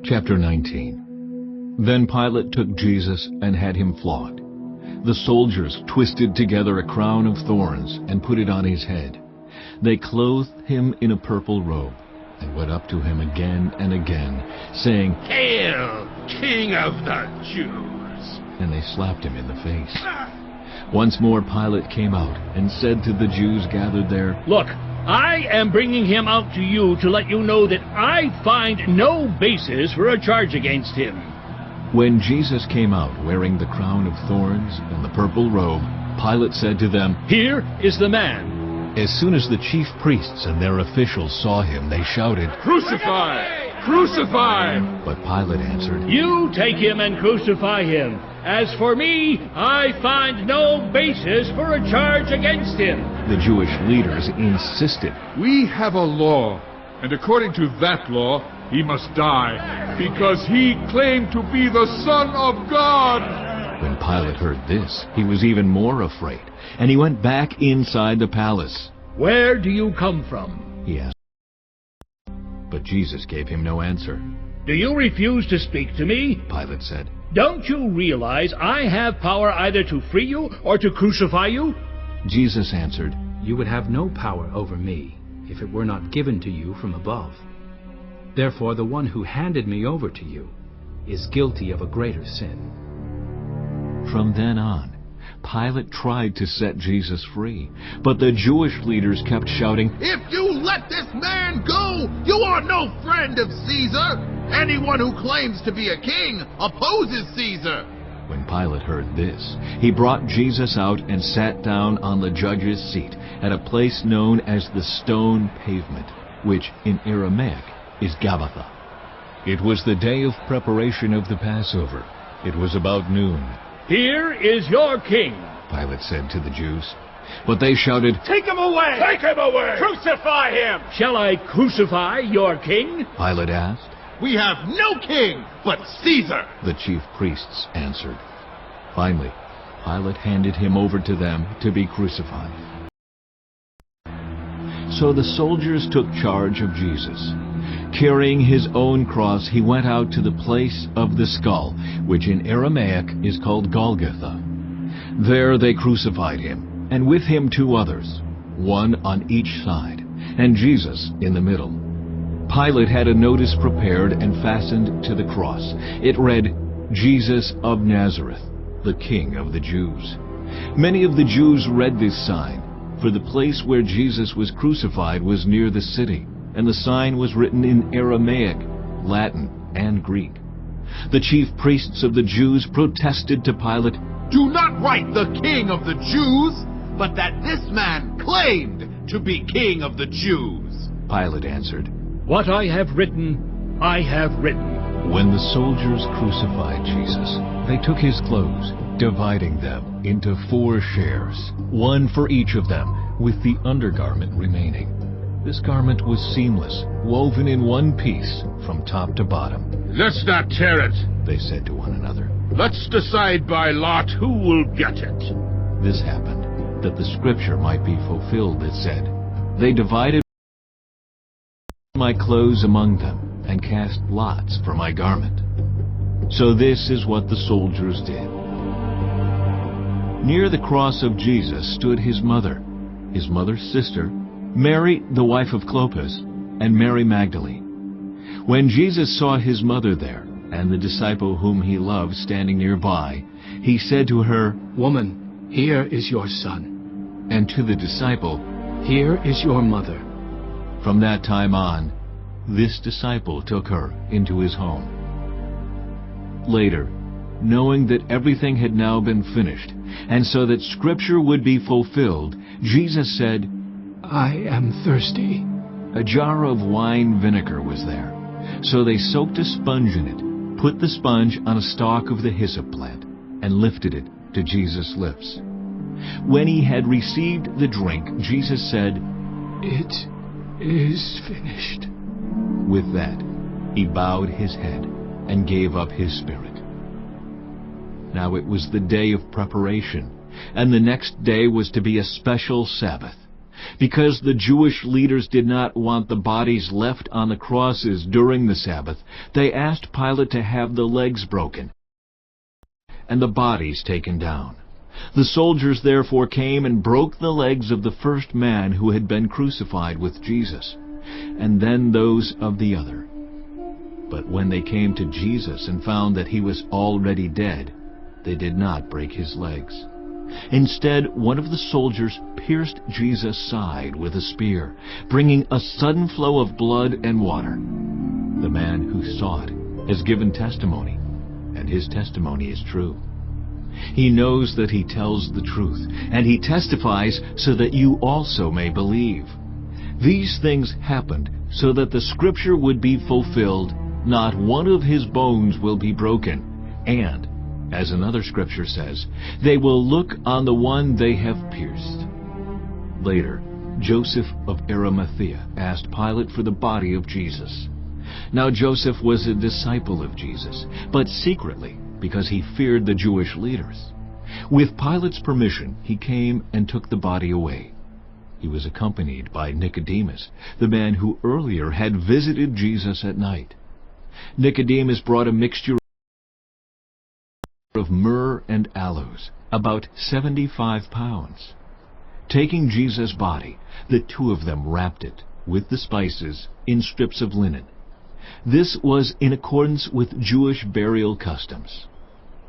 Chapter 19. Then Pilate took Jesus and had him flogged. The soldiers twisted together a crown of thorns and put it on his head. They clothed him in a purple robe and went up to him again and again, saying, "Hail, King of the Jews!" And they slapped him in the face. Once more Pilate came out and said to the Jews gathered there, "Look, I am bringing him out to you to let you know that I find no basis for a charge against him." When Jesus came out wearing the crown of thorns and the purple robe, Pilate said to them, "Here is the man." As soon as the chief priests and their officials saw him, they shouted, "Crucify! Crucify!" But Pilate answered, "You take him and crucify him. As for me, I find no basis for a charge against him." The Jewish leaders insisted, "We have a law, and according to that law, he must die, because he claimed to be the Son of God." When Pilate heard this, he was even more afraid, and he went back inside the palace. "Where do you come from?" he asked. But Jesus gave him no answer. "Do you refuse to speak to me?" Pilate said. "Don't you realize I have power either to free you or to crucify you?" Jesus answered, You would have no power over me if it were not given to you from above. Therefore the one who handed me over to you is guilty of a greater sin." From then on, Pilate tried to set Jesus free, but the Jewish leaders kept shouting, "If you let this man go, you are no friend of Caesar. Anyone who claims to be a king opposes Caesar." When Pilate heard this, he brought Jesus out and sat down on the judge's seat at a place known as the Stone Pavement, which in Aramaic is Gabbatha. It was the day of preparation of the Passover. It was about noon. "Here is your king." Pilate said to the Jews. But they shouted, "Take him away! Take him away! Crucify him!" "Shall I crucify your king?" Pilate asked. "We have no king but Caesar," The chief priests answered. Finally, Pilate handed him over to them to be crucified. So the soldiers took charge of Jesus. Carrying his own cross, he went out to the place of the skull, which in Aramaic is called Golgotha. There they crucified him, and with him 2 others, one on each side, and Jesus in the middle. Pilate had a notice prepared and fastened to the cross. It read, "Jesus of Nazareth, the King of the Jews." Many of the Jews read this sign, for the place where Jesus was crucified was near the city, and the sign was written in Aramaic, Latin, and Greek. The chief priests of the Jews protested to Pilate, "Do not write the King of the Jews, but that this man claimed to be King of the Jews." Pilate answered. "What I have written, I have written." When the soldiers crucified Jesus, they took his clothes, dividing them into 4 shares, one for each of them, with the undergarment remaining. This garment was seamless, woven in one piece from top to bottom. "Let's not tear it. They said to one another. Let's decide by lot who will get it." This happened, that the scripture might be fulfilled that said, "They divided my clothes among them, and cast lots for my garment." So this is what the soldiers did. Near the cross of Jesus stood his mother's sister, Mary, the wife of Clopas, and Mary Magdalene. When Jesus saw his mother there, and the disciple whom he loved standing nearby, he said to her, "Woman, here is your son. and to the disciple, Here is your mother." From that time on, this disciple took her into his home. Later, knowing that everything had now been finished, and so that Scripture would be fulfilled, Jesus said, "I am thirsty." A jar of wine vinegar was there. So they soaked a sponge in it, put the sponge on a stalk of the hyssop plant, and lifted it to Jesus' lips. When he had received the drink, Jesus said, "It is finished." With that, he bowed his head and gave up his spirit. Now it was the day of preparation, and the next day was to be a special Sabbath. Because the Jewish leaders did not want the bodies left on the crosses during the Sabbath, they asked Pilate to have the legs broken and the bodies taken down. The soldiers therefore came and broke the legs of the first man who had been crucified with Jesus, and then those of the other. But when they came to Jesus and found that he was already dead, they did not break his legs. Instead, one of the soldiers pierced Jesus' side with a spear, bringing a sudden flow of blood and water. The man who saw it has given testimony, and his testimony is true. He knows that he tells the truth, and he testifies so that you also may believe. These things happened so that the scripture would be fulfilled, "Not one of his bones will be broken," and, as another scripture says, "They will look on the one they have pierced." Later, Joseph of Arimathea asked Pilate for the body of Jesus. Now Joseph was a disciple of Jesus, but secretly, because he feared the Jewish leaders. With Pilate's permission, he came and took the body away. He was accompanied by Nicodemus, the man who earlier had visited Jesus at night. Nicodemus brought a mixture of myrrh and aloes, about 75 pounds. Taking Jesus' body, the two of them wrapped it, with the spices, in strips of linen. This was in accordance with Jewish burial customs.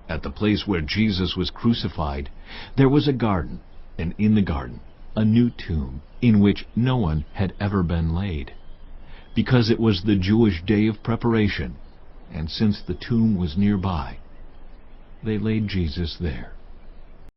At the place where Jesus was crucified, there was a garden, and in the garden a new tomb, in which no one had ever been laid. Because it was the Jewish day of preparation, and since the tomb was nearby, they laid Jesus there.